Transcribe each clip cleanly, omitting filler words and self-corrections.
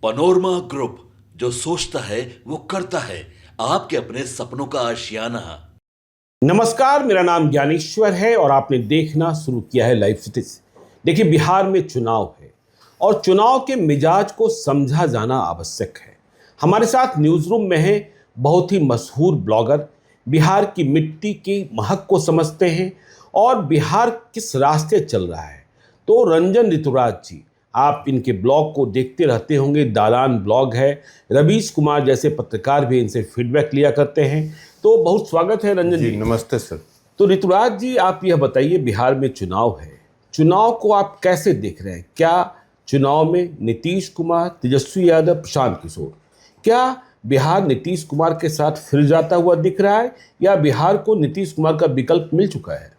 Panorama group, जो सोचता है वो करता है। आपके अपने सपनों का आशियाना। नमस्कार, मेरा नाम ज्ञानेश्वर है और आपने देखना शुरू किया है लाइव सिटीज। देखिए, बिहार में चुनाव है और चुनाव के मिजाज को समझा जाना आवश्यक है। हमारे साथ न्यूज़ रूम में है बहुत ही मशहूर ब्लॉगर, बिहार की मिट्टी की महक को समझते हैं और बिहार किस रास्ते चल रहा है। तो रंजन ऋतुराज जी, आप इनके ब्लॉग को देखते रहते होंगे। दालान ब्लॉग है, रवीश कुमार जैसे पत्रकार भी इनसे फीडबैक लिया करते हैं। तो बहुत स्वागत है रंजन जी। नमस्ते सर। तो ऋतुराज जी, आप यह बताइए, बिहार में चुनाव है, चुनाव को आप कैसे देख रहे हैं? क्या चुनाव में नीतीश कुमार, तेजस्वी यादव, प्रशांत किशोर, क्या बिहार नीतीश कुमार के साथ फिर जाता हुआ दिख रहा है या बिहार को नीतीश कुमार का विकल्प मिल चुका है?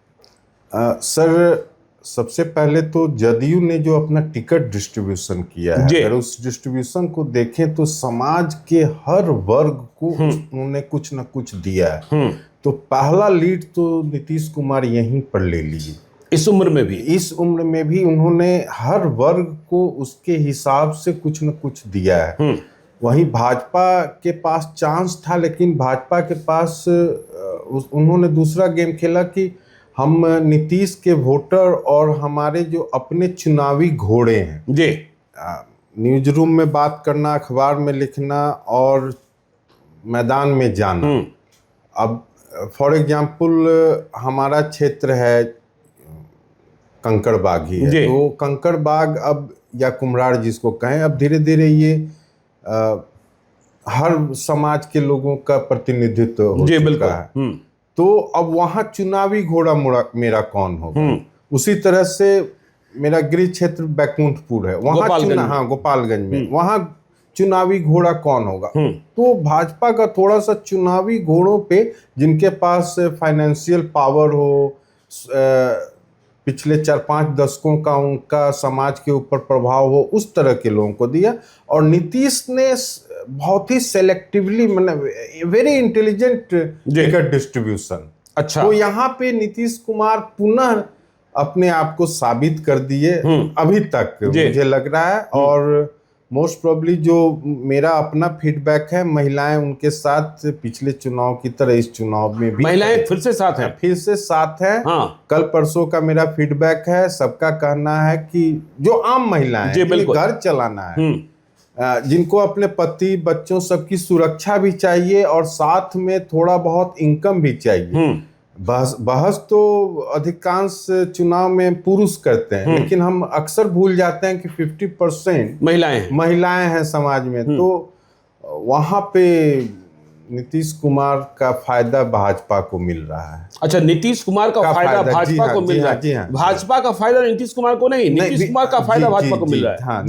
सर, सबसे पहले तो जदयू ने जो अपना टिकट डिस्ट्रीब्यूशन किया है, अगर उस डिस्ट्रीब्यूशन को देखें तो समाज के हर वर्ग को उन्होंने कुछ न कुछ दिया है। तो पहला लीड तो नीतीश कुमार यहीं पर ले लिए। इस उम्र में भी उन्होंने हर वर्ग को उसके हिसाब से कुछ न कुछ दिया है। वहीं भाजपा के पास चांस था, लेकिन भाजपा के पास उन्होंने दूसरा गेम खेला कि हम नीतीश के वोटर और हमारे जो अपने चुनावी घोड़े हैं जी, न्यूज रूम में बात करना, अखबार में लिखना और मैदान में जाना। अब फॉर एग्जांपल हमारा क्षेत्र है कंकड़बाग ही है, तो कंकड़बाग अब या कुम्हरार जिसको कहें, अब धीरे धीरे ये हर समाज के लोगों का प्रतिनिधित्व हो चुका है। तो अब वहां चुनावी घोड़ा मेरा कौन होगा? उसी तरह से मेरा गृह क्षेत्र बैकुंठपुर है, वहां गोपालगंज में वहां चुनावी घोड़ा कौन होगा? तो भाजपा का थोड़ा सा चुनावी घोड़ों पे, जिनके पास फाइनेंशियल पावर हो, पिछले 4-5 दशकों का उनका समाज के ऊपर प्रभाव हो, उस तरह के लोगों को दिया। और नीतीश ने बहुत ही सेलेक्टिवली, मतलब वेरी इंटेलिजेंट टिकट डिस्ट्रीब्यूशन। अच्छा, तो यहाँ पे नीतीश कुमार पुनः अपने आप को साबित कर दिए अभी तक मुझे लग रहा है। और मोस्ट प्रोबेबली जो मेरा अपना फीडबैक है, महिलाएं उनके साथ पिछले चुनाव की तरह इस चुनाव में भी महिलाएं फिर से साथ हैं। हाँ। कल परसों का मेरा फीडबैक है, सबका कहना है कि जो आम महिलाएं हैं, घर चलाना है, जिनको अपने पति बच्चों सबकी सुरक्षा भी चाहिए और साथ में थोड़ा बहुत इनकम भी चाहिए। बहस तो अधिकांश चुनाव में पुरुष करते हैं, लेकिन हम अक्सर भूल जाते हैं कि 50% महिलाएं हैं समाज में। तो वहां पे नीतीश कुमार का फायदा भाजपा को मिल रहा है। अच्छा, नीतीश कुमार का फायदा भाजपा को मिल रहा है। भाजपा का फायदा नीतीश कुमार को नहीं, नीतीश कुमार का फायदा भाजपा को मिल रहा है। हाँ,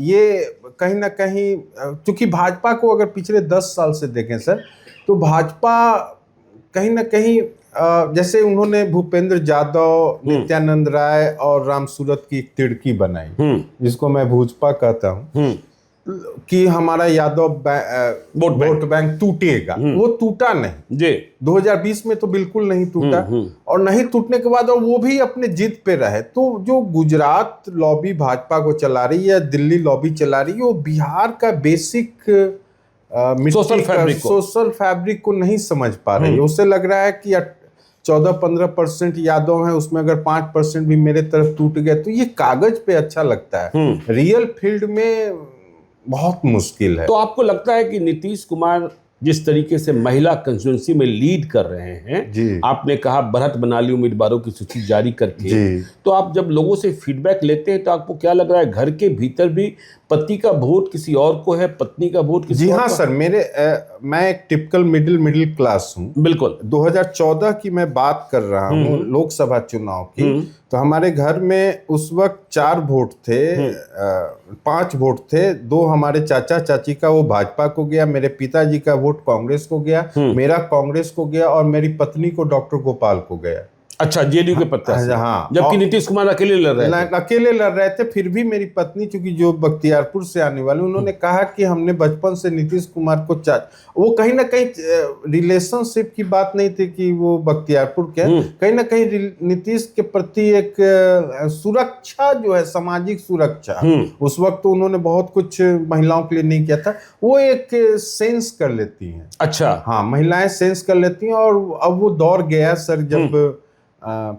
ये कहीं ना कहीं, क्योंकि भाजपा को अगर पिछले 10 साल से देखें सर, तो भाजपा कहीं ना कहीं, जैसे उन्होंने भूपेंद्र यादव, नित्यानंद राय और राम सूरत की एक तिड़की बनाई, जिसको मैं भूजपा कहता हूँ, कि हमारा यादव वोट बैंक टूटेगा। वो टूटा नहीं जी। 2020 में तो बिल्कुल नहीं टूटा, और नहीं टूटने के बाद और वो भी अपने जिद पे रहे। तो जो गुजरात लॉबी भाजपा को चला रही है, दिल्ली लॉबी चला रही है, वो बिहार का बेसिक सोशल फैब्रिक को नहीं समझ पा रही है। उससे लग रहा है कि 14-15% यादव हैं, उसमें अगर 5% भी मेरे तरफ टूट गए तो ये कागज पे अच्छा लगता है, रियल फील्ड में बहुत मुश्किल है। तो आपको लगता है कि नीतीश कुमार जिस तरीके से महिला कंस्टिट्यूएंसी में लीड कर रहे हैं, आपने कहा बढ़त बना ली उम्मीदवारों की सूची जारी करके, तो आप जब लोगों से फीडबैक लेते हैं तो आपको क्या लग रहा है, घर के भीतर भी पति का वोट किसी और को है, पत्नी का वोट किसी और को? हाँ सर, मैं एक टिपिकल मिडिल क्लास हूँ। बिल्कुल। 2014 की मैं बात कर रहा हूँ, लोकसभा चुनाव की। तो हमारे घर में उस वक्त 4 वोट थे, 5 वोट थे। 2 हमारे चाचा चाची का, वो भाजपा को गया, मेरे पिताजी का वोट कांग्रेस को गया, मेरा कांग्रेस को गया, और मेरी पत्नी को डॉक्टर गोपाल को गया। अच्छा, जेडीयू के प्रत्याशी। हाँ, जबकि नीतीश कुमार अकेले लड़ रहे थे। अकेले लड़ रहे थे। फिर भी मेरी पत्नी, चूंकि जो बख्तियारपुर से आने वाले, उन्होंने कहा कि हमने बचपन से नीतीश कुमार को वो कहीं ना कहीं रिलेशनशिप की बात नहीं थी कि वो बख्तियारपुर के, कहीं ना कहीं नीतीश के प्रति एक सुरक्षा जो है, सामाजिक सुरक्षा, उस वक्त तो उन्होंने बहुत कुछ महिलाओं के लिए नहीं किया था, वो एक सेंस कर लेती हैं। अच्छा, हाँ, महिलाएं सेंस कर लेती हैं। और अब वो दौर गया सर, जब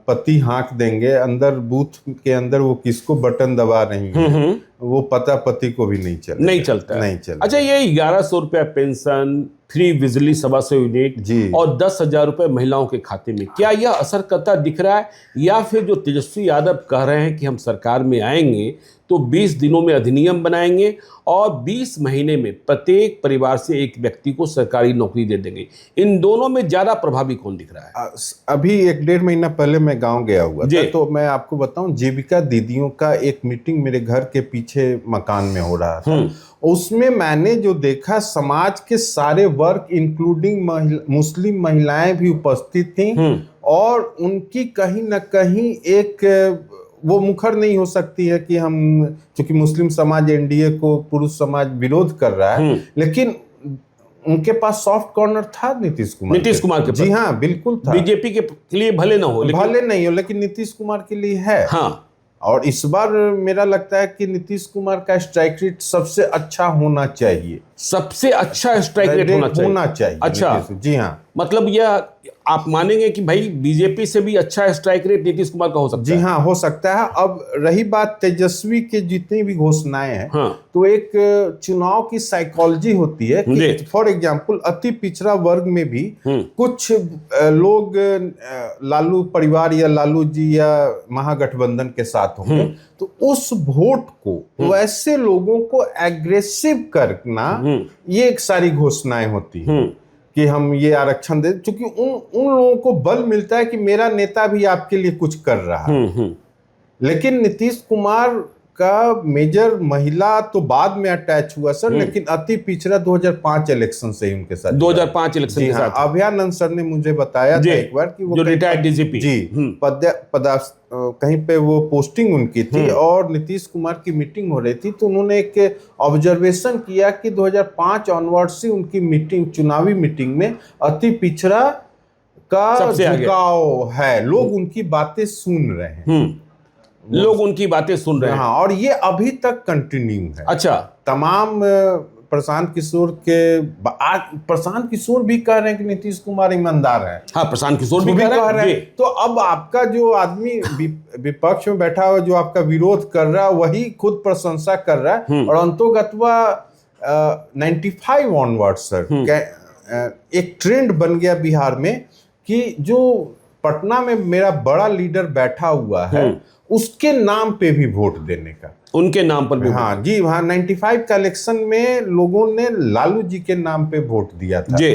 पति हाँक देंगे अंदर बूथ के अंदर, वो किसको बटन दबा रही है, वो पता पति को भी नहीं चलता है। अच्छा, ये 1100 रुपया पेंशन, फ्री बिजली 125 यूनिट और 10,000 रुपए महिलाओं के खाते में, क्या यह असर करता दिख रहा है? या फिर जो तेजस्वी यादव कह रहे हैं कि हम सरकार में आएंगे तो 20 दिनों में अधिनियम बनाएंगे और 20 महीने में प्रत्येक परिवार से एक व्यक्ति को सरकारी नौकरी दे देंगे, इन दोनों में ज्यादा प्रभावी कौन दिख रहा है? अभी 1-1.5 महीना पहले मैं गांव गया हुआ था, तो मैं आपको बताऊं, जीविका दीदियों का एक मीटिंग मेरे घर के पीछे मकान में हो रहा था। उसमें मैंने जो देखा, समाज के सारे वर्ग इंक्लूडिंग मुस्लिम महिलाएं भी उपस्थित थीं, और उनकी कहीं ना कहीं एक वो मुखर नहीं हो सकती है कि हम, चूंकि मुस्लिम समाज एनडीए को पुरुष समाज विरोध कर रहा है, लेकिन उनके पास सॉफ्ट कॉर्नर था नीतीश कुमार के। जी हाँ, बिल्कुल था। बीजेपी के लिए भले ना हो, भले नहीं हो, लेकिन नीतीश कुमार के लिए है। हाँ, और इस बार मेरा लगता है कि नीतीश कुमार का स्ट्राइक रेट सबसे अच्छा होना चाहिए। सबसे अच्छा स्ट्राइक रेट होना चाहिए। अच्छा, जी हाँ, मतलब यह आप मानेंगे कि भाई बीजेपी से भी अच्छा स्ट्राइक रेट नीतीश कुमार का हो सकता है? जी हाँ, हो सकता है। अब रही बात तेजस्वी के जितनी भी घोषणाएं हैं, तो एक चुनाव की साइकोलॉजी होती है कि फॉर एग्जांपल अति पिछड़ा वर्ग में भी कुछ लोग लालू परिवार या लालू जी या महागठबंधन के साथ होंगे, तो उस वोट को वैसे लोगों को एग्रेसिव करना, ये एक सारी घोषणाएं होती है कि हम ये आरक्षण दे, क्योंकि उन लोगों को बल मिलता है कि मेरा नेता भी आपके लिए कुछ कर रहा है। लेकिन नीतीश कुमार का मेजर महिला तो बाद में अटैच हुआ सर, लेकिन अति पिछड़ा 2005 इलेक्शन से ही उनके साथ, 2005 इलेक्शन के साथ अभयानंद सर ने मुझे बताया था एक बार कि वो जो रिटायर्ड डीजीपी कहीं पे वो पोस्टिंग उनकी थी, और नीतीश कुमार की मीटिंग हो रही थी, तो उन्होंने एक ऑब्जर्वेशन किया कि 2005 ऑनवर्ड से उनकी मीटिंग, चुनावी मीटिंग में अति पिछड़ा का झुकाव है, लोग उनकी बातें सुन रहे हैं, लोग उनकी बातें सुन रहे हैं। हाँ, और ये अभी तक कंटिन्यू है। अच्छा, तमाम प्रशांत किशोर भी कह रहे हैं कि नीतीश कुमार ईमानदार है। हाँ, प्रशांत किशोर भी कह रहे हैं। तो अब आपका जो आदमी विपक्ष में बैठा हुआ, जो आपका विरोध कर रहा है, वही खुद प्रशंसा कर रहा है। और अंतोगत्वा 95 ऑनवर्ड सर एक ट्रेंड बन गया बिहार में कि जो पटना में मेरा बड़ा लीडर बैठा हुआ है, उसके नाम पे भी वोट देने का, उनके नाम पर भी। हाँ जी, वहाँ 95 का इलेक्शन में लोगों ने लालू जी के नाम पे वोट दिया था जी,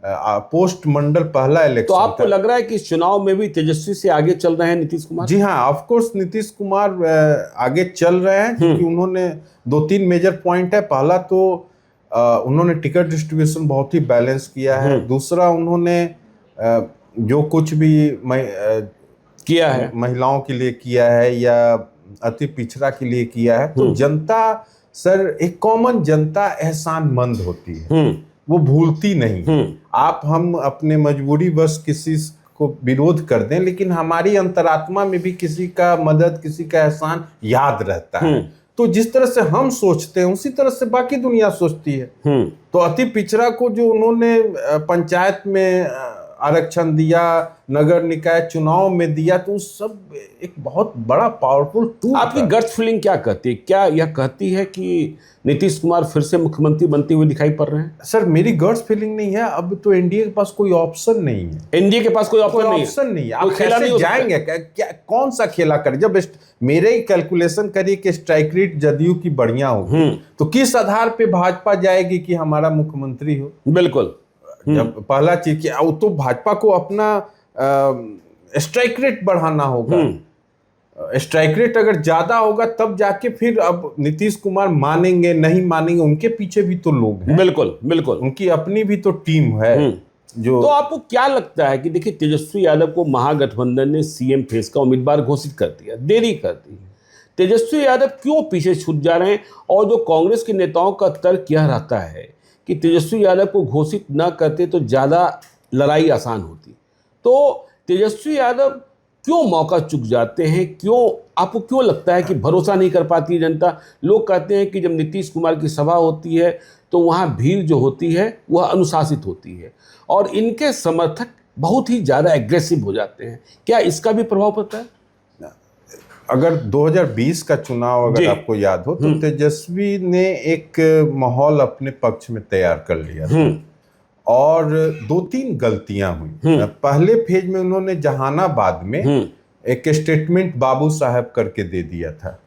पोस्ट मंडल पहला इलेक्शन। तो आपको लग रहा है कि इस चुनाव में भी तेजस्वी से आगे चल रहे हैं नीतीश कुमार? जी हाँ, ऑफ कोर्स नीतीश कुमार आगे चल रहे हैं, क्योंकि उन्होंने 2-3 मेजर पॉइंट है। पहला तो उन्होंने टिकट डिस्ट्रीब्यूशन बहुत ही बैलेंस किया है। दूसरा, उन्होंने जो कुछ भी किया है, महिलाओं के लिए किया है या अति पिछड़ा के लिए किया है, तो जनता सर, एक कॉमन जनता एहसानमंद होती है, वो भूलती नहीं। आप हम अपने मजबूरी बस किसी को विरोध कर दें, लेकिन हमारी अंतरात्मा में भी किसी का मदद, किसी का एहसान याद रहता है। तो जिस तरह से हम सोचते हैं, उसी तरह से बाकी दुनिया सोचती है। तो अति पिछड़ा को जो उन्होंने पंचायत में आरक्षण दिया, नगर निकाय चुनाव में दिया, तो सब एक बहुत बड़ा पावरफुल टूल। आपकी गट फीलिंग क्या कहती है? क्या यह कहती है कि नीतीश कुमार फिर से मुख्यमंत्री बनते हुए दिखाई पड़ रहे हैं? सर, मेरी गट फीलिंग नहीं है। अब तो एनडीए के पास कोई ऑप्शन नहीं है। एनडीए के पास कोई ऑप्शन नहीं है। आप कैसे जाएंगे? क्या कौन सा खेला करें? जब मेरे ही कैलकुलेशन करिए कि स्ट्राइक रेट जदयू की बढ़िया होगी, तो किस आधार पे भाजपा जाएगी कि हमारा मुख्यमंत्री हो? बिल्कुल। जब पहला चीज कि तो भाजपा को अपना स्ट्राइक रेट बढ़ाना होगा। स्ट्राइक रेट अगर ज्यादा होगा तब जाके फिर अब नीतीश कुमार मानेंगे नहीं मानेंगे, उनके पीछे भी तो लोग हैं। बिल्कुल बिल्कुल, उनकी अपनी भी तो टीम है। जो तो आपको क्या लगता है कि देखिए तेजस्वी यादव को महागठबंधन ने सीएम फेस का उम्मीदवार घोषित कर दिया, देरी कर दी, तेजस्वी यादव क्यों पीछे छूट जा रहे हैं? और जो कांग्रेस के नेताओं का तर्क यह रहता है कि तेजस्वी यादव को घोषित न करते तो ज़्यादा लड़ाई आसान होती। तो तेजस्वी यादव क्यों मौका चूक जाते हैं? क्यों, आपको क्यों लगता है कि भरोसा नहीं कर पाती है जनता? लोग कहते हैं कि जब नीतीश कुमार की सभा होती है तो वहाँ भीड़ जो होती है वह अनुशासित होती है और इनके समर्थक बहुत ही ज़्यादा एग्रेसिव हो जाते हैं। क्या इसका भी प्रभाव पड़ता है? अगर 2020 का चुनाव अगर आपको याद हो तो तेजस्वी ने एक माहौल अपने पक्ष में तैयार कर लिया था और 2-3 गलतियां हुई। पहले फेज में उन्होंने जहानाबाद में एक स्टेटमेंट बाबू साहब करके दे दिया था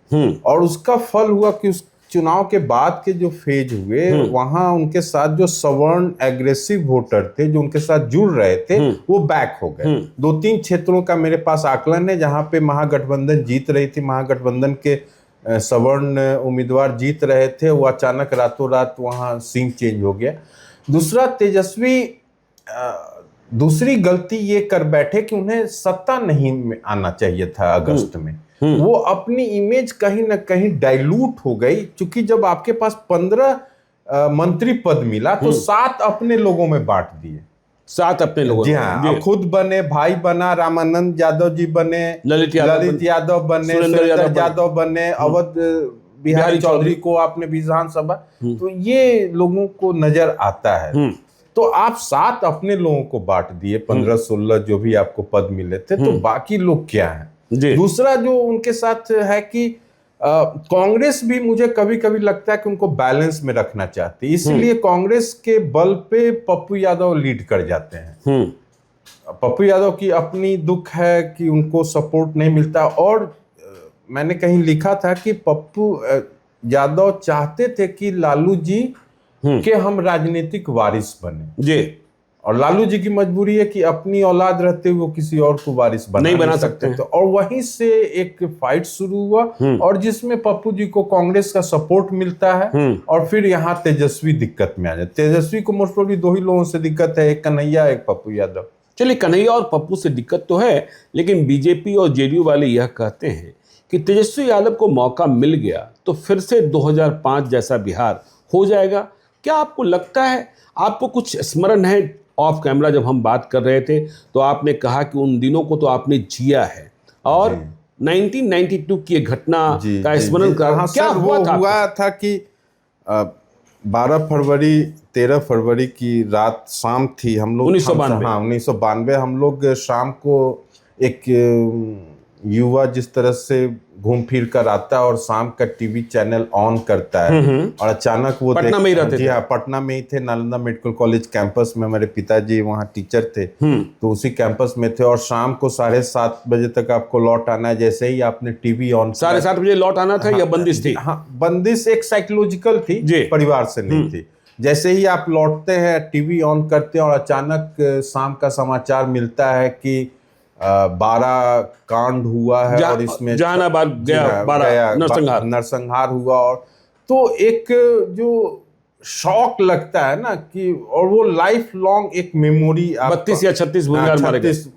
और उसका फल हुआ कि उस चुनाव के बाद के जो फेज हुए वहां उनके साथ जो सवर्ण एग्रेसिव वोटर थे जो उनके साथ जुड़ रहे थे वो बैक हो गए। 2-3 क्षेत्रों का मेरे पास आकलन है जहां पे महागठबंधन जीत रही थी, महागठबंधन के सवर्ण उम्मीदवार जीत रहे थे, वो अचानक रातों रात वहां सीन चेंज हो गया। दूसरा, तेजस्वी दूसरी गलती ये कर बैठे कि उन्हें सत्ता नहीं आना चाहिए था अगस्त में। वो अपनी इमेज कहीं ना कहीं डाइल्यूट हो गई, क्योंकि जब आपके पास 15 मंत्री पद मिला तो 7 अपने लोगों में बांट दिए। 7 अपने लोगों, जी हाँ, खुद बने, भाई बना, रामानंद यादव जी बने, ललित यादव बने, सुरेंद्र यादव बने, अवध बिहारी चौधरी को आपने विधानसभा, तो ये लोगों को नजर आता है। तो आप 7 अपने लोगों को बांट दिए, 15-16 जो भी आपको पद मिले थे, तो बाकी लोग क्या हैं? दूसरा जो उनके साथ है कि कांग्रेस भी मुझे कभी कभी लगता है कि उनको बैलेंस में रखना चाहती है, इसलिए कांग्रेस के बल पे पप्पू यादव लीड कर जाते हैं। पप्पू यादव की अपनी दुख है कि उनको सपोर्ट नहीं मिलता और मैंने कहीं लिखा था कि पप्पू यादव चाहते थे कि लालू जी के हम राजनीतिक वारिस बने जी, और लालू जी की मजबूरी है कि अपनी औलाद रहते हुए वो किसी और को वारिस नहीं बना सकते। तो और वहीं से एक फाइट शुरू हुआ और जिसमें पप्पू जी को कांग्रेस का सपोर्ट मिलता है और फिर यहाँ तेजस्वी दिक्कत में आ जाए। तेजस्वी को मोस्ट प्रोबेबली 2 ही लोगों से दिक्कत है, एक कन्हैया, एक पप्पू यादव। चलिए, कन्हैया और पप्पू से दिक्कत तो है, लेकिन बीजेपी और जेडीयू वाले यह कहते हैं कि तेजस्वी यादव को मौका मिल गया तो फिर से 2005 जैसा बिहार हो जाएगा। क्या आपको लगता है? आपको कुछ स्मरण है? ऑफ कैमरा जब हम बात कर रहे थे तो आपने कहा कि उन दिनों को तो आपने जिया है और 1992 की घटना का स्मरण क्या हुआ था कि 12 फरवरी 13 फरवरी की रात शाम थी, हम लोग 1992 हम लोग शाम को एक युवा जिस तरह से घूम फिर कर आता है और शाम का टीवी चैनल ऑन करता है और अचानक वो पटना में ही रहते थे। पटना में ही थे, नालंदा मेडिकल कॉलेज कैंपस में, मेरे पिताजी वहाँ टीचर थे तो उसी कैंपस में थे और शाम को 7:30 बजे तक आपको लौट आना है। जैसे ही आपने टीवी ऑन 7:30 बजे लौट आना था या बंदिश थी? हाँ, बंदिश एक साइकोलॉजिकल थी, परिवार से नहीं थी। जैसे ही आप लौटते हैं, टीवी ऑन करते हैं और अचानक शाम का समाचार मिलता है कि 12 कांड हुआ है और इसमें जहानाबाद गया नरसंहार हुआ और तो एक जो शॉक लगता है ना कि, और वो लाइफ लॉन्ग एक मेमोरी, 32 या 36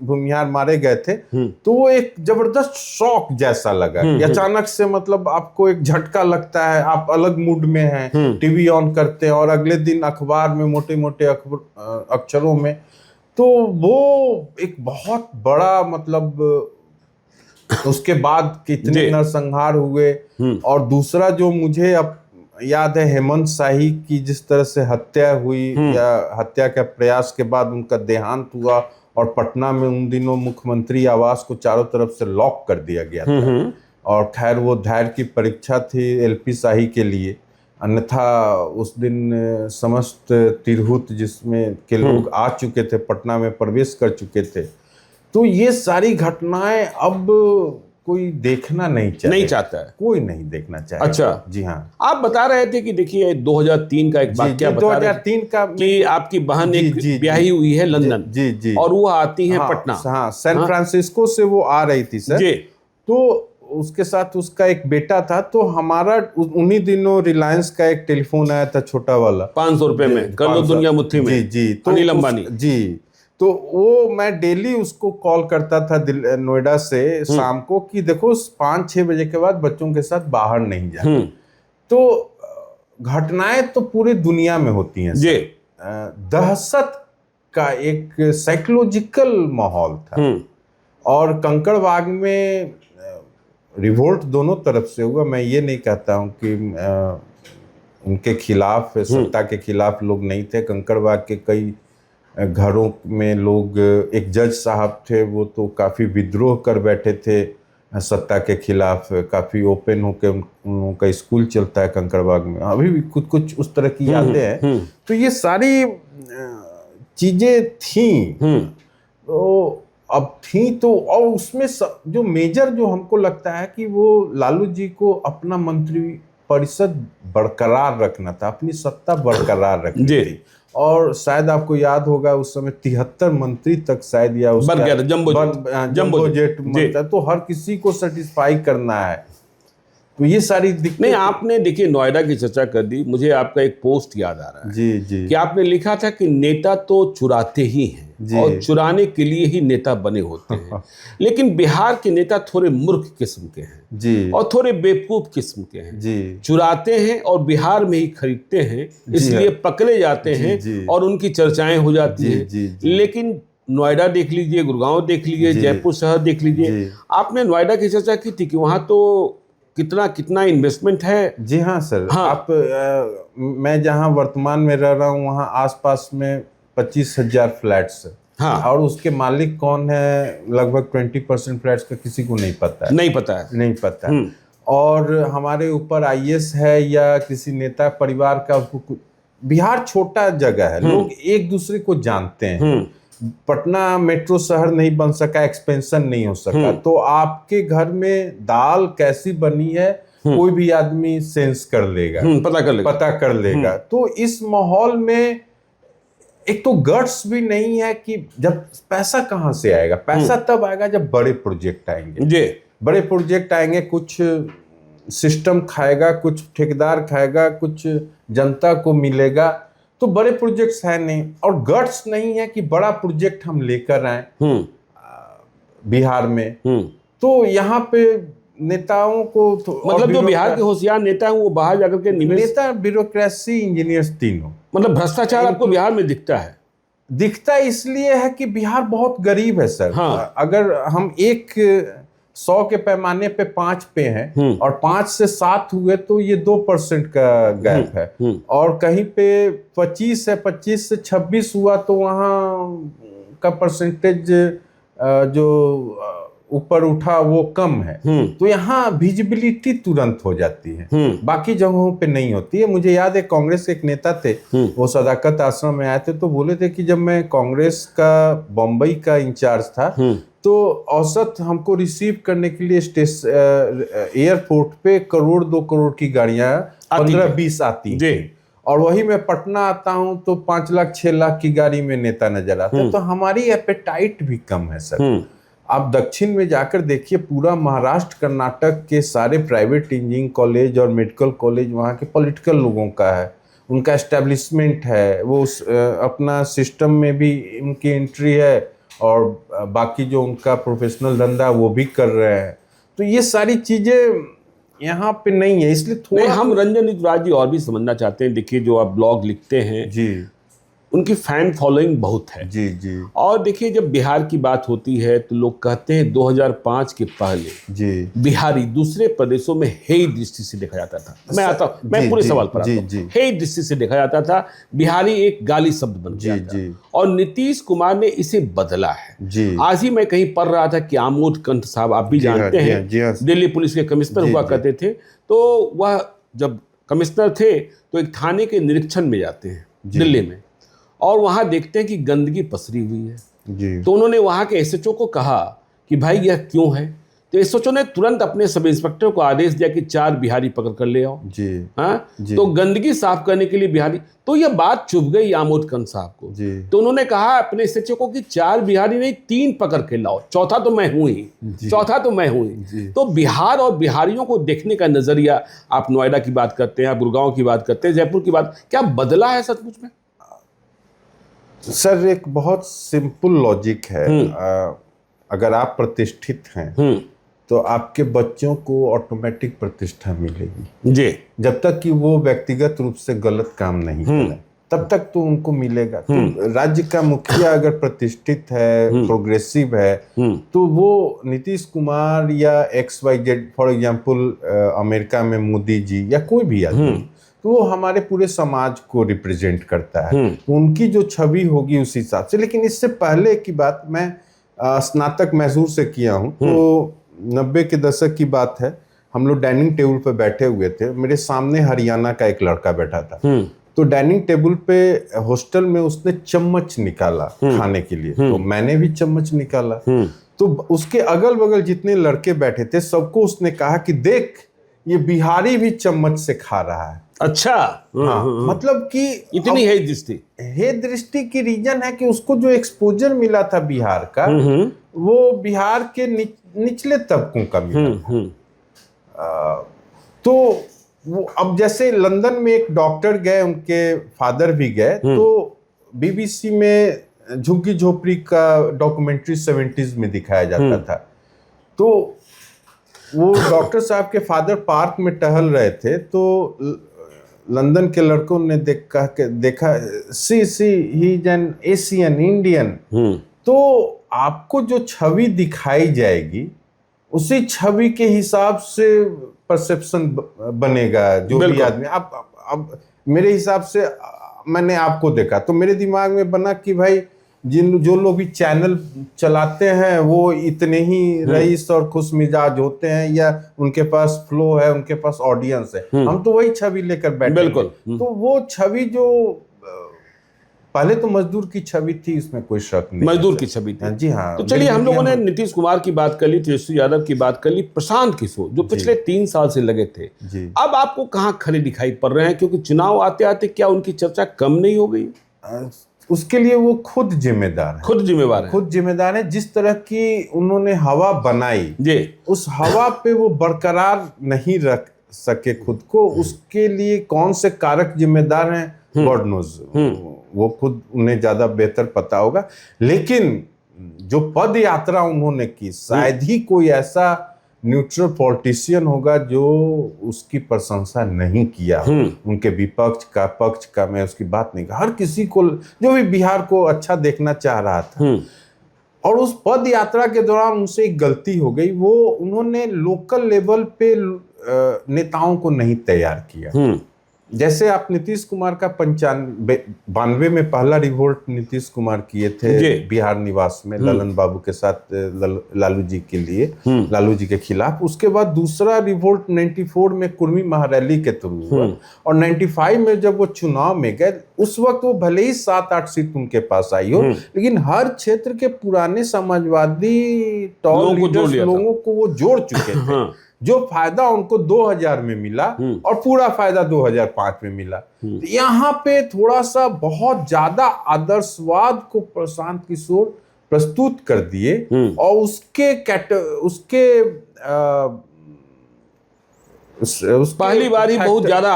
भूमिहार मारे गए थे, तो वो एक जबरदस्त शॉक जैसा लगा कि अचानक से मतलब आपको एक झटका लगता है, आप अलग मूड में हैं, टीवी ऑन करते हैं और अगले दिन अखबार में मोटे मोटे अक्षरों में, तो वो एक बहुत बड़ा मतलब उसके बाद कितने नरसंहार हुए। और दूसरा जो मुझे अब याद है, हेमंत शाही की जिस तरह से हत्या हुई या हत्या के प्रयास के बाद उनका देहांत हुआ और पटना में उन दिनों मुख्यमंत्री आवास को चारों तरफ से लॉक कर दिया गया था और खैर वो धैर्य की परीक्षा थी एलपी शाही के लिए, अन्यथा उस दिन समस्त तिरहुत जिसमें के लोग आ चुके थे, पटना में प्रवेश कर चुके थे। तो ये सारी घटनाएं अब कोई देखना नहीं चाहता है, कोई नहीं देखना चाहता। अच्छा, जी हाँ। आप बता रहे थे कि देखिए 2003 का एक वाकया बता रहे थे 2003 का कि आपकी बहन एक ब्याही हुई है लंदन, जी और वो आती है पटना, हाँ, सैन फ्रांसिस्को से वो आ रही थी सर। जी। तो उसके साथ उसका एक बेटा था, तो हमारा उन्हीं दिनों रिलायंस का एक टेलीफोन आया था छोटा वाला, 500 रुपए में कर लो दुनिया मुट्ठी में। जी जी, तो अनिल अंबानी जी, तो वो मैं डेली उसको कॉल करता था नोएडा से शाम को कि देखो 5-6 बजे के बाद बच्चों के साथ बाहर नहीं जाना। तो घटनाएं तो पूरी दुनिया में होती हैं जी। दहशत का एक साइकोलॉजिकल माहौल था। और कंकड़बाग में रिवोल्ट दोनों तरफ से हुआ। मैं ये नहीं कहता हूँ कि उनके खिलाफ, सत्ता के खिलाफ लोग नहीं थे। कंकड़बाग के कई घरों में लोग, एक जज साहब थे वो तो काफ़ी विद्रोह कर बैठे थे सत्ता के खिलाफ, काफ़ी ओपन होकर उनका स्कूल चलता है कंकड़बाग में, अभी भी कुछ कुछ उस तरह की यादें हैं। तो ये सारी चीज़ें थी, तो अब थी तो, और उसमें जो मेजर जो हमको लगता है कि वो लालू जी को अपना मंत्री परिषद बरकरार रखना था, अपनी सत्ता बरकरार रखनी थी। और शायद आपको याद होगा उस समय 73 मंत्री तक शायद, या उसका जंबो जेट मंत्री, तो हर किसी को सेटिस्फाई करना है। तो ये सारी दिक्कतें। नहीं, आपने देखिए नोएडा की चर्चा कर दी, मुझे आपका एक पोस्ट याद आ रहा है जी जी, कि आपने लिखा था कि नेता तो चुराते ही हैं और चुराने के लिए ही नेता बने होते हैं। लेकिन बिहार के नेता थोड़े मूर्ख किस्म के हैं जी, और थोड़े बेवकूफ किस्म के हैं जी। चुराते हैं और बिहार में ही खरीदते हैं, इसलिए पकड़े जाते हैं और उनकी चर्चाएं हो जाती हैं। लेकिन नोएडा देख लीजिए, गुड़गांव देख लीजिए, जयपुर शहर देख लीजिए, आपने नोएडा की चर्चा की थी कि वहां तो कितना इन्वेस्टमेंट है। जी हाँ सर। हाँ। आप मैं जहाँ वर्तमान में रह रहा हूँ वहाँ आसपास में 25,000 फ्लैट्स है। हाँ। और उसके मालिक कौन है, लगभग 20% फ्लैट्स का किसी को नहीं पता है। नहीं पता है। और हमारे ऊपर आईएएस है या किसी नेता परिवार का, उसको, बिहार छोटा जगह है, लोग एक दूसरे को जानते हैं। पटना मेट्रो शहर नहीं बन सका, एक्सपेंशन नहीं हो सका, तो आपके घर में दाल कैसी बनी है कोई भी आदमी सेंस कर लेगा, पता कर लेगा। तो इस माहौल में एक तो गट्स भी नहीं है कि जब पैसा कहाँ से आएगा, पैसा तब आएगा जब बड़े प्रोजेक्ट आएंगे। बड़े प्रोजेक्ट आएंगे, कुछ सिस्टम खाएगा, कुछ ठेकेदार खाएगा, कुछ जनता को मिलेगा। तो बड़े प्रोजेक्ट्स है नहीं, और गट्स नहीं है कि बड़ा प्रोजेक्ट हम लेकर आए बिहार में। तो यहाँ पे नेताओं को मतलब जो बिहार के होशियार नेता हैं वो बाहर जाकर के नेता, ब्यूरोक्रेसी, इंजीनियर्स, तीनों, मतलब भ्रष्टाचार आपको बिहार में दिखता है। इसलिए है कि बिहार बहुत गरीब है सर। हाँ। अगर हम 100 के पैमाने पे 5 पे हैं और 5 से 7 हुए तो ये 2% का गैप है। और कहीं पे 25 है, 25 से 26 हुआ तो वहाँ का परसेंटेज जो ऊपर उठा वो कम है। तो यहाँ विजिबिलिटी तुरंत हो जाती है, बाकी जगहों पे नहीं होती है। मुझे याद है कांग्रेस के एक नेता थे, वो सदाकत आश्रम में आए थे, तो बोले थे कि जब मैं कांग्रेस का बम्बई का इंचार्ज था तो औसत हमको रिसीव करने के लिए एयरपोर्ट पे 1 करोड़ 2 करोड़ की गाड़ियां 15-20 आती हैं। और वही मैं पटना आता हूं तो 5 लाख 6 लाख की गाड़ी में नेता नजर आता है। तो हमारी एपेटाइट भी कम है सर। आप दक्षिण में जाकर देखिए, पूरा महाराष्ट्र कर्नाटक के सारे प्राइवेट इंजीनियरिंग कॉलेज और मेडिकल कॉलेज वहाँ के पॉलिटिकल लोगों का है, उनका एस्टेब्लिशमेंट है, वो अपना सिस्टम में भी उनकी एंट्री है, और बाकी जो उनका प्रोफेशनल धंधा वो भी कर रहे हैं। तो ये सारी चीजें यहाँ पे नहीं है, इसलिए थोड़ा हम रंजन ऋतुराज जी और भी समझना चाहते हैं। देखिए जो आप ब्लॉग लिखते हैं जी, उनकी फैन फॉलोइंग बहुत है। जी जी। और देखिए जब बिहार की बात होती है तो लोग कहते हैं 2005 के पहले जी बिहारी दूसरे प्रदेशों में हेय दृष्टि से देखा जाता था। मैं पूरे सवाल पर आता हूं। हेय दृष्टि से देखा जाता था, बिहारी एक गाली शब्द बन गया था। और नीतीश कुमार ने इसे बदला है जी। आज ही मैं कहीं पढ़ रहा था कि आमोद कंठ साहब, आप भी जानते हैं, दिल्ली पुलिस के कमिश्नर हुआ करते थे। तो वह जब कमिश्नर थे तो एक थाने के निरीक्षण में जाते हैं दिल्ली में, और वहां देखते हैं कि गंदगी पसरी हुई है जी। तो उन्होंने वहां के एसएचओ को कहा कि भाई यह क्यों है, तो एसएचओ ने तुरंत अपने सब इंस्पेक्टर को आदेश दिया कि 4 बिहारी पकड़ कर ले आओ। जी हाँ, जी। तो गंदगी साफ करने के लिए बिहारी, तो ये बात चुभ गई आमोद खान साहब को जी। तो उन्होंने कहा अपने एसएचओ को कि 4 बिहारी नहीं 3 पकड़ के लाओ, चौथा तो मैं हूं ही, चौथा तो मैं हूं ही। तो बिहार और बिहारियों को देखने का नजरिया, आप नोएडा की बात करते हैं, आप गुड़गांव की बात करते हैं, जयपुर की बात, क्या बदला है सचमुच में? सर एक बहुत सिंपल लॉजिक है। अगर आप प्रतिष्ठित हैं तो आपके बच्चों को ऑटोमेटिक प्रतिष्ठा मिलेगी जी, जब तक कि वो व्यक्तिगत रूप से गलत काम नहीं करें, तब तक तो उनको मिलेगा। तो राज्य का मुखिया अगर प्रतिष्ठित है, प्रोग्रेसिव है, तो वो नीतीश कुमार या XYZ, फॉर एग्जांपल अमेरिका में मोदी जी या कोई भी आदमी, तो वो हमारे पूरे समाज को रिप्रेजेंट करता है। तो उनकी जो छवि होगी उस हिसाब से। लेकिन इससे पहले की बात, मैं स्नातक मैसूर से किया हूँ, तो 90 के दशक की बात है। हम लोग डाइनिंग टेबल पे बैठे हुए थे, मेरे सामने हरियाणा का एक लड़का बैठा था। तो डाइनिंग टेबल पे हॉस्टल में उसने चम्मच निकाला खाने के लिए, तो मैंने भी चम्मच निकाला। तो उसके अगल बगल जितने लड़के बैठे थे सबको उसने कहा कि देख, ये बिहारी भी चम्मच से खा रहा है। अच्छा। हाँ, मतलब कि इतनी है दृष्टि। हे दृष्टि की रीजन है कि उसको जो एक्सपोजर मिला था बिहार का, वो बिहार के निचले तबकों का मिला। तो वो अब जैसे लंदन में एक डॉक्टर गए, उनके फादर भी गए, तो बीबीसी में झुग्गी झोपड़ी का डॉक्यूमेंट्री 70s में दिखाया जाता था। तो वो डॉक्टर साहब के फादर पार्क में टहल रहे थे, तो लंदन के लड़कों ने देखा see he is an Asian Indian. तो आपको जो छवि दिखाई जाएगी उसी छवि के हिसाब से परसेप्शन बनेगा जो भी आदमी। अब मेरे हिसाब से मैंने आपको देखा तो मेरे दिमाग में बना कि भाई जो लोग भी चैनल चलाते हैं वो इतने ही रईस और खुश मिजाज होते हैं, या उनके पास फ्लो है, उनके पास ऑडियंस है। हम तो वही छवि लेकर बैठे। बिल्कुल। तो वो छवि जो पहले तो मजदूर की छवि थी, इसमें कोई शक नहीं, मजदूर की छवि थी। जी हाँ। तो चलिए, हम लोगों ने नीतीश कुमार की बात कर ली, तेजस्वी यादव की बात कर ली, प्रशांत किशोर जो पिछले 3 साल से लगे थे, अब आपको कहाँ खड़े दिखाई पड़ रहे हैं? क्योंकि चुनाव आते आते क्या उनकी चर्चा कम नहीं हो गई? उसके लिए वो खुद जिम्मेदार है। खुद जिम्मेदार है। जिस तरह की उन्होंने हवा बनाई जी, उस हवा पे वो बरकरार नहीं रख सके खुद को। उसके लिए कौन से कारक जिम्मेदार हैं, गॉड नोज, वो खुद उन्हें ज्यादा बेहतर पता होगा। लेकिन जो पद यात्रा उन्होंने की, शायद ही कोई ऐसा न्यूट्रल पॉलिटिशियन होगा जो उसकी प्रशंसा नहीं किया। उनके विपक्ष का, पक्ष का, मैं उसकी बात नहीं कर, हर किसी को, जो भी बिहार को अच्छा देखना चाह रहा था। और उस पद यात्रा के दौरान उनसे एक गलती हो गई, वो उन्होंने लोकल लेवल पे नेताओं को नहीं तैयार किया। जैसे आप नीतीश कुमार का 92 में पहला रिवोल्ट नीतीश कुमार किए थे बिहार निवास में, ललन बाबू के साथ, लालू जी के लिए, लालू जी के खिलाफ। उसके बाद दूसरा रिवोल्ट 94 में कुर्मी महारैली के थ्रू हुआ, और 95 में जब वो चुनाव में गए, उस वक्त वो भले ही 7-8 सीट उनके पास आई हो, लेकिन हर क्षेत्र के पुराने समाजवादी टॉप लीडर्स लोगों को वो जोड़ चुके थे। जो फायदा उनको 2000 में मिला और पूरा फायदा 2005 में मिला। तो यहाँ पे थोड़ा सा बहुत ज्यादा आदर्शवाद को प्रशांत किशोर प्रस्तुत कर दिए, और उसके पहली बार ही बहुत ज्यादा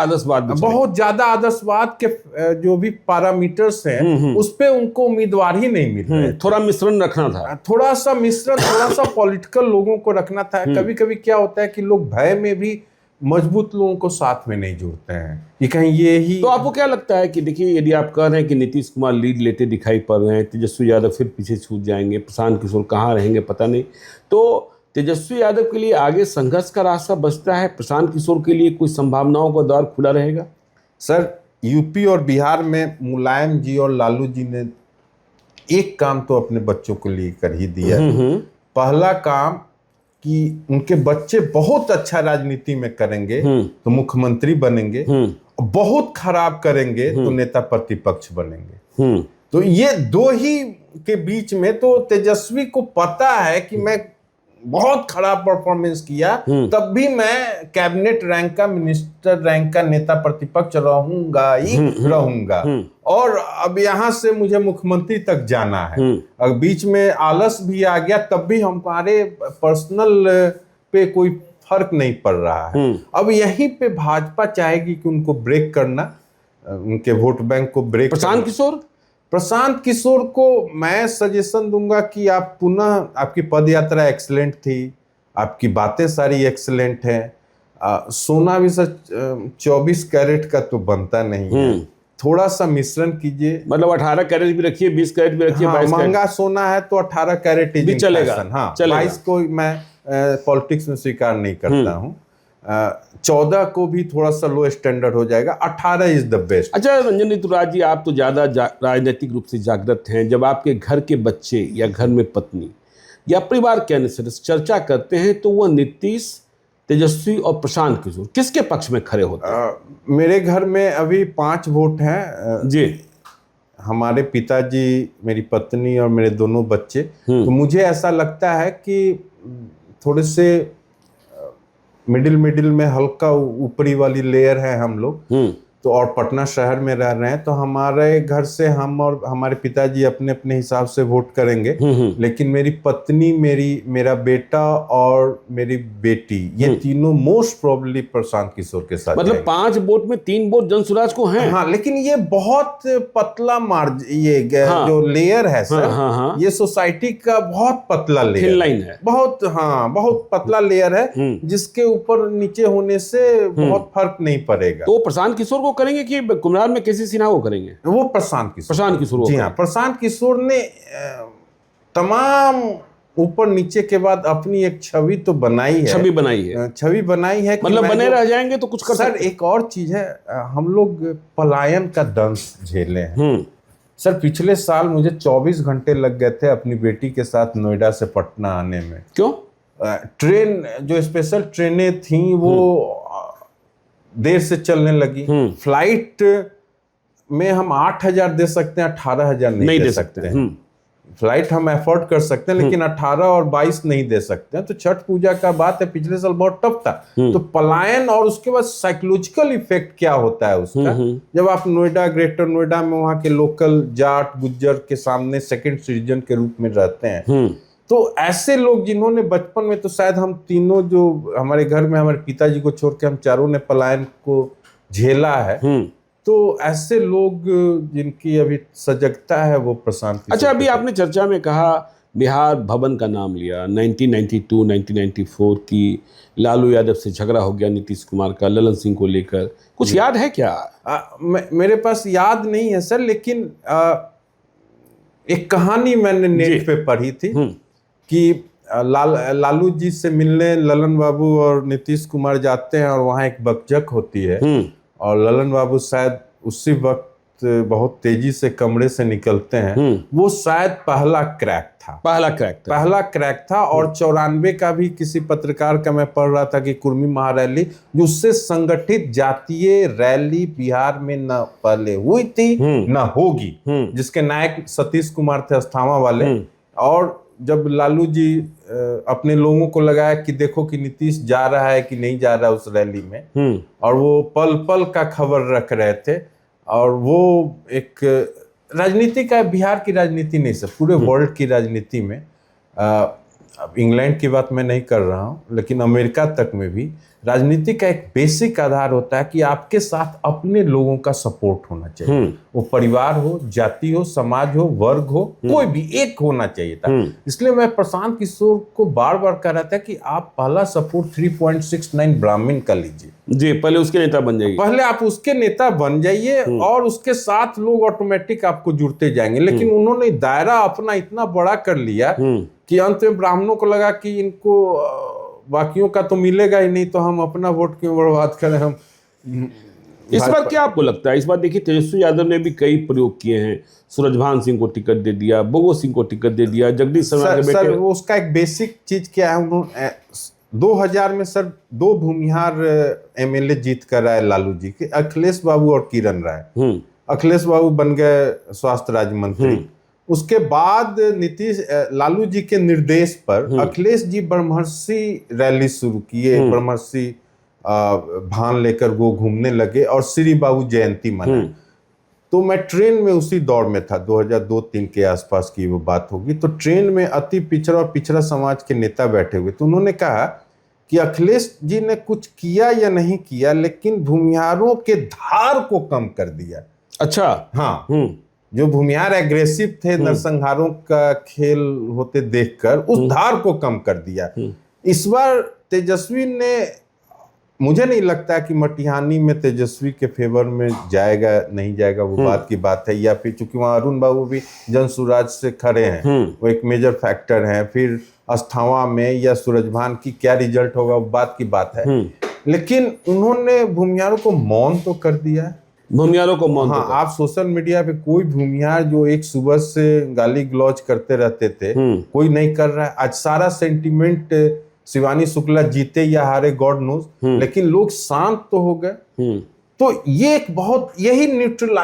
आदर्शवाद के जो भी पैरामीटर्स हैं उस पे उनको उम्मीदवार ही नहीं मिल रहे। थोड़ा मिश्रण रखना था, थोड़ा सा पॉलिटिकल लोगों को रखना था। कभी कभी क्या होता है कि लोग भय में भी मजबूत लोगों को साथ में नहीं जोड़ते हैं, ये कहीं ये ही। तो आपको क्या लगता है कि देखिए, यदि आप कह रहे हैं कि नीतीश कुमार लीड लेते दिखाई पड़ रहे हैं, तेजस्वी यादव फिर पीछे छूट जाएंगे, प्रशांत किशोर कहाँ रहेंगे पता नहीं, तो तेजस्वी यादव के लिए आगे संघर्ष का रास्ता बचता है, प्रशांत किशोर के लिए कोई संभावनाओं का द्वार खुला रहेगा? सर, यूपी और बिहार में मुलायम जी और लालू जी ने एक काम तो अपने बच्चों को लिए कर ही दिया। पहला काम कि उनके बच्चे बहुत अच्छा राजनीति में करेंगे तो मुख्यमंत्री बनेंगे, बहुत खराब करेंगे तो नेता प्रतिपक्ष बनेंगे। तो ये दो ही के बीच में तो तेजस्वी को पता है कि मैं बहुत खराब परफॉर्मेंस किया, तब भी मैं कैबिनेट रैंक का, मिनिस्टर रैंक का नेता प्रतिपक्ष रहूंगा ही रहूंगा। और अब यहाँ से मुझे मुख्यमंत्री तक जाना है। अगर बीच में आलस भी आ गया तब भी हमारे पर्सनल पे कोई फर्क नहीं पड़ रहा है। अब यहीं पे भाजपा चाहेगी कि उनको ब्रेक करना, उनके वोट बैंक को ब्रेक। प्रशांत किशोर को मैं सजेशन दूंगा कि आप पुनः, आपकी पद यात्रा एक्सीलेंट थी, आपकी बातें सारी एक्सीलेंट हैं। सोना भी सच 24 कैरेट का तो बनता नहीं है, थोड़ा सा मिश्रण कीजिए। मतलब 18 कैरेट भी रखिए, 20 कैरेट भी रखिए। हाँ, महंगा सोना है तो 18 कैरेट भी चलेगा। हाँ, 22 को मैं पॉलिटिक्स में स्वीकार नहीं करता हूँ। 14 को भी थोड़ा सा लो स्टैंडर्ड हो जाएगा, 18 इज द बेस्ट। अच्छा रंजन ऋतुराज जी, आप तो ज्यादा राजनीतिक रूप से जागृत हैं। जब आपके घर के बच्चे या घर में पत्नी या परिवार के सदस्य चर्चा करते हैं तो वह नीतीश, तेजस्वी और प्रशांत किशोर किसके पक्ष में खड़े होते हैं? मेरे घर में अभी 5 वोट हैं जी। हमारे पिताजी, मेरी पत्नी और मेरे दोनों बच्चे। तो मुझे ऐसा लगता है कि थोड़े से मिडिल में हल्का ऊपरी वाली लेयर है हम लोग। तो और पटना शहर में रह रहे हैं, तो हमारे घर से हम और हमारे पिताजी अपने अपने हिसाब से वोट करेंगे। लेकिन मेरी पत्नी, मेरा बेटा और मेरी बेटी, ये तीनों मोस्ट प्रोबेबली प्रशांत किशोर के साथ। मतलब 5 वोट में 3 वोट जनसुराज को हैं। हाँ, लेकिन ये बहुत पतला जो लेयर है सर, ये सोसाइटी का बहुत पतला लेयर लाइन है, बहुत पतला लेयर है, जिसके ऊपर नीचे होने से बहुत फर्क नहीं पड़ेगा। तो प्रशांत किशोर को करेंगे कि कुमार में केसी सिन्हा को करेंगे? वो प्रशांत किशोर। जी हाँ, प्रशांत किशोर ने तमाम ऊपर नीचे के बाद अपनी एक छवि तो बनाई है। छवि बनाई है मतलब बने रह जाएंगे तो कुछ कर सर। एक और चीज है, हम लोग पलायन का दंश झेले हैं सर। पिछले साल मुझे 24 घंटे लग गए थे अपनी बेटी के साथ नोएडा से पटना आने में। क्यों? ट्रेन, जो स्पेशल ट्रेनें थी वो देर से चलने लगी। फ्लाइट में हम 8,000 दे सकते हैं, 18,000 नहीं दे सकते हैं। फ्लाइट हम अफोर्ड कर सकते हैं, लेकिन 18 और 22 नहीं दे सकते हैं। तो छठ पूजा का बात है, पिछले साल बहुत टफ था। तो पलायन और उसके बाद साइकोलॉजिकल इफेक्ट क्या होता है उसका, जब आप नोएडा, ग्रेटर नोएडा में वहाँ के लोकल जाट गुज्जर के सामने सेकंड सिटीजन के रूप में रहते हैं। तो ऐसे लोग जिन्होंने बचपन में, तो शायद हम तीनों, जो हमारे घर में हमारे पिताजी को छोड़ के हम चारों ने पलायन को झेला है। तो ऐसे लोग जिनकी अभी सजगता है वो प्रशांत। अच्छा, अभी आपने चर्चा में कहा बिहार भवन का नाम लिया। 1992, 1994 की लालू यादव से झगड़ा हो गया नीतीश कुमार का ललन सिंह को लेकर, कुछ याद है क्या? मेरे पास याद नहीं है सर, लेकिन एक कहानी मैंने नेट पे पढ़ी थी कि लालू जी से मिलने ललन बाबू और नीतीश कुमार जाते हैं और वहाँ एक बकझक होती है। और ललन बाबू शायद उसी वक्त बहुत तेजी से कमरे से निकलते हैं। वो शायद पहला क्रैक था। और 94 का भी किसी पत्रकार का मैं पढ़ रहा था कि कुर्मी महारैली, जो उससे संगठित जातीय रैली बिहार में न पहले हुई थी न होगी, जिसके नायक सतीश कुमार थे, अस्थामा वाले। और जब लालू जी अपने लोगों को लगाया कि देखो कि नीतीश जा रहा है कि नहीं जा रहा है उस रैली में, और वो पल पल का खबर रख रहे थे। और वो एक राजनीति का, बिहार की राजनीति नहीं सर, पूरे वर्ल्ड की राजनीति में, अब इंग्लैंड की बात मैं नहीं कर रहा हूँ, लेकिन अमेरिका तक में भी राजनीति का एक बेसिक आधार होता है कि आपके साथ अपने लोगों का सपोर्ट होना चाहिए। वो परिवार हो, जाति हो, समाज हो, वर्ग हो, कोई भी एक होना चाहिए था। इसलिए मैं प्रशांत किशोर को बार बार कह रहा था कि आप पहला सपोर्ट 3.69 ब्राह्मण का लीजिए जी, पहले उसके नेता बन जाइए। पहले आप उसके नेता बन जाइए और उसके साथ लोग ऑटोमेटिक आपको जुड़ते जाएंगे। लेकिन उन्होंने दायरा अपना इतना बड़ा कर लिया कि अंत में ब्राह्मणों को लगा कि इनको बाकियों का तो मिलेगा ही नहीं, तो हम अपना वोट क्यों बर्बाद करें। हम इस बात क्या आपको लगता है? इस बात देखिए, तेजस्वी यादव ने भी कई प्रयोग किए हैं। सूरजभान सिंह को टिकट दे दिया, बोगो सिंह को टिकट दे दिया, जगदीश शर्मा के बेटे। सर उसका एक बेसिक चीज क्या है, 2000 में सर 2 भूमिहार एमएलए जीत कर आए लालू जी के, अखिलेश बाबू और किरण राय। अखिलेश बाबू बन गए स्वास्थ्य राज्य मंत्री उसके बाद लालू जी के निर्देश पर अखिलेश जी ब्रह्मर्षि रैली शुरू किए, ब्रह्मर्षि भान लेकर वो घूमने लगे और श्री बाबू जयंती मनाए। तो मैं ट्रेन में उसी दौर में था, 2002-3 के आसपास की वो बात होगी। तो ट्रेन में अति पिछड़ा और पिछड़ा समाज के नेता बैठे हुए, तो उन्होंने कहा कि अखिलेश जी ने कुछ किया या नहीं किया, लेकिन भूमिहारों के धार को कम कर दिया। अच्छा। हाँ, जो भूमिहार एग्रेसिव थे, नरसंहारों का खेल होते देखकर उस धार को कम कर दिया। इस बार तेजस्वी ने, मुझे नहीं लगता कि मटिहानी में तेजस्वी के फेवर में जाएगा नहीं जाएगा वो बात की बात है, या फिर चूंकि वहाँ अरुण बाबू भी जन सुराज से खड़े हैं, वो एक मेजर फैक्टर हैं। फिर अस्थावा में या सूरजभान की क्या रिजल्ट होगा वो बात की बात है, लेकिन उन्होंने भूमिहारों को मौन तो कर दिया है। भूमिहारों को मौन। हाँ, आप सोशल मीडिया पे कोई भूमिहार जो एक सुबह से गाली गलौज करते रहते थे, कोई नहीं कर रहा है। आज सारा सेंटिमेंट शिवानी शुक्ला जीते या हारे गॉड नोज, लेकिन लोग शांत तो हो गए। तो ये एक बहुत, यही न्यूट्रल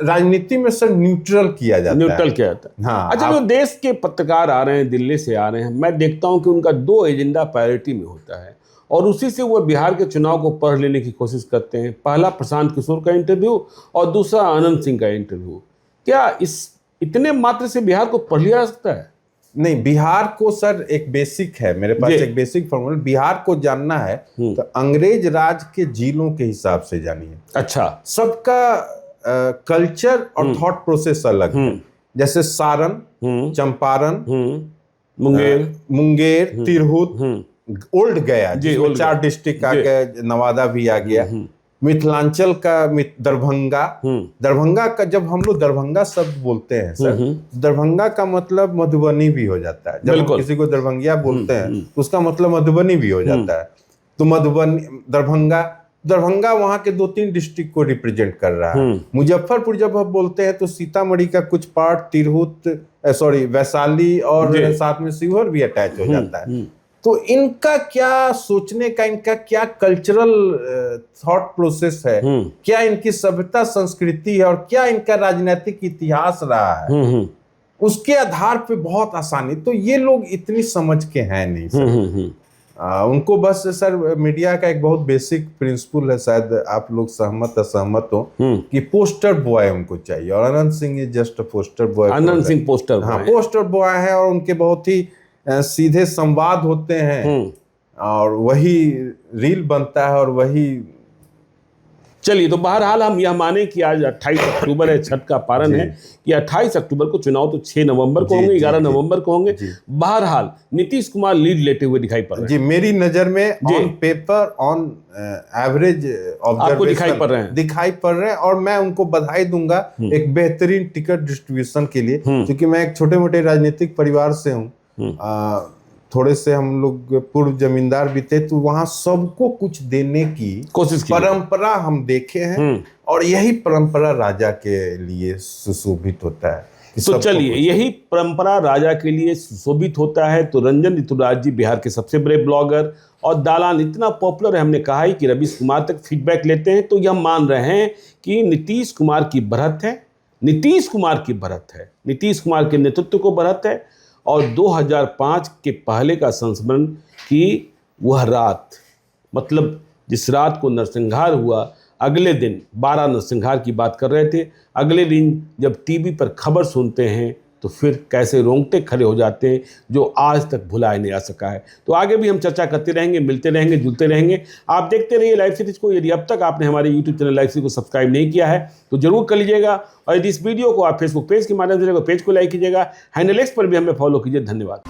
राजनीति में सर न्यूट्रल किया जाता है। न्यूट्रल किया जाता है। हाँ, अच्छा, जो देश के पत्रकार आ रहे हैं, दिल्ली से आ रहे हैं, मैं देखता हूं कि उनका 2 एजेंडा प्रायोरिटी में होता है और उसी से वो बिहार के चुनाव को पढ़ लेने की कोशिश करते हैं। पहला प्रशांत किशोर का इंटरव्यू और दूसरा आनंद सिंह का इंटरव्यू। क्या इस इतने मात्र से बिहार को पढ़ लिया जा सकता है? नहीं, बिहार को सर एक बेसिक है, मेरे पास एक बेसिक फॉर्मूला। बिहार को जानना है तो अंग्रेज राज के जिलों के हिसाब से जानिए। अच्छा। सबका कल्चर और थॉट प्रोसेस अलग है। जैसे सारण, चंपारण, मुंगेर, तिरहुत, ओल्ड गया, जिसमें 4 डिस्ट्रिक्ट आ गए, नवादा भी आ गया। मिथिलांचल का दरभंगा का, जब हम लोग दरभंगा शब्द बोलते हैं सर, दरभंगा का मतलब मधुबनी भी हो जाता है। जब हम किसी को दरभंगिया बोलते हैं तो उसका मतलब मधुबनी भी हो जाता है। तो मधुबनी, दरभंगा वहां के 2-3 डिस्ट्रिक्ट को रिप्रेजेंट कर रहा है। मुजफ्फरपुर जब हम बोलते हैं तो सीतामढ़ी का कुछ पार्ट, वैशाली और साथ में शिवहर भी अटैच हो जाता है। तो इनका क्या सोचने का, इनका क्या कल्चरल थॉट प्रोसेस है, क्या इनकी सभ्यता संस्कृति है और क्या इनका राजनीतिक इतिहास रहा है, उसके आधार पे बहुत आसानी। तो ये लोग इतनी समझ के हैं नहीं सर। उनको बस सर मीडिया का एक बहुत बेसिक प्रिंसिपल है, शायद आप लोग सहमत असहमत हो, कि पोस्टर बॉय उनको चाहिए। और Anand Singh is just a poster boy. Anand Singh poster, हाँ, पोस्टर बॉय है और उनके बहुत ही सीधे संवाद होते हैं और वही रील बनता है और वही। चलिए, तो बहरहाल हम यह माने कि आज 28 अक्टूबर है, छठ का पारण है, कि 28 अक्टूबर को चुनाव तो 6 नवंबर को होंगे, 11 नवंबर को होंगे। बहरहाल नीतीश कुमार लीड लेते हुए दिखाई पड़ रहे हैं। जी, मेरी नजर में ऑन पेपर, ऑन एवरेज आपको दिखाई पड़ रहे हैं और मैं उनको बधाई दूंगा एक बेहतरीन टिकट डिस्ट्रीब्यूशन के लिए, क्योंकि मैं एक छोटे मोटे राजनीतिक परिवार से हूँ। थोड़े से हम लोग पूर्व जमींदार भी थे, तो वहां सबको कुछ देने की कोशिश की परंपरा हम देखे हैं और यही परंपरा राजा के लिए सुशोभित होता है। तो चलिए, यही परंपरा राजा के लिए सुशोभित होता है। तो रंजन ऋतुराज जी बिहार के सबसे बड़े ब्लॉगर और दालान इतना पॉपुलर है, हमने कहा ही कि रवीश कुमार तक फीडबैक लेते हैं, तो यह मान रहे हैं कि नीतीश कुमार की बढ़त है, नीतीश कुमार की बढ़त है, नीतीश कुमार के नेतृत्व को बढ़त है। और 2005 के पहले का संस्मरण की वह रात, मतलब जिस रात को नरसंहार हुआ, अगले दिन 12 नरसंहार की बात कर रहे थे, अगले दिन जब टीवी पर खबर सुनते हैं तो फिर कैसे रोंगटे खड़े हो जाते हैं, जो आज तक भुलाया नहीं जा सका है। तो आगे भी हम चर्चा करते रहेंगे, मिलते रहेंगे, जुलते रहेंगे। आप देखते रहिए लाइव सीरीज को। यदि अब तक आपने हमारे यूट्यूब चैनल लाइव सीरीज को सब्सक्राइब नहीं किया है तो जरूर कर लीजिएगा। और यदि इस वीडियो को आप फेसबुक पेज के माध्यम से पेज को लाइक कीजिएगा, हैंडल एक्स पर भी हमें फॉलो कीजिए। धन्यवाद।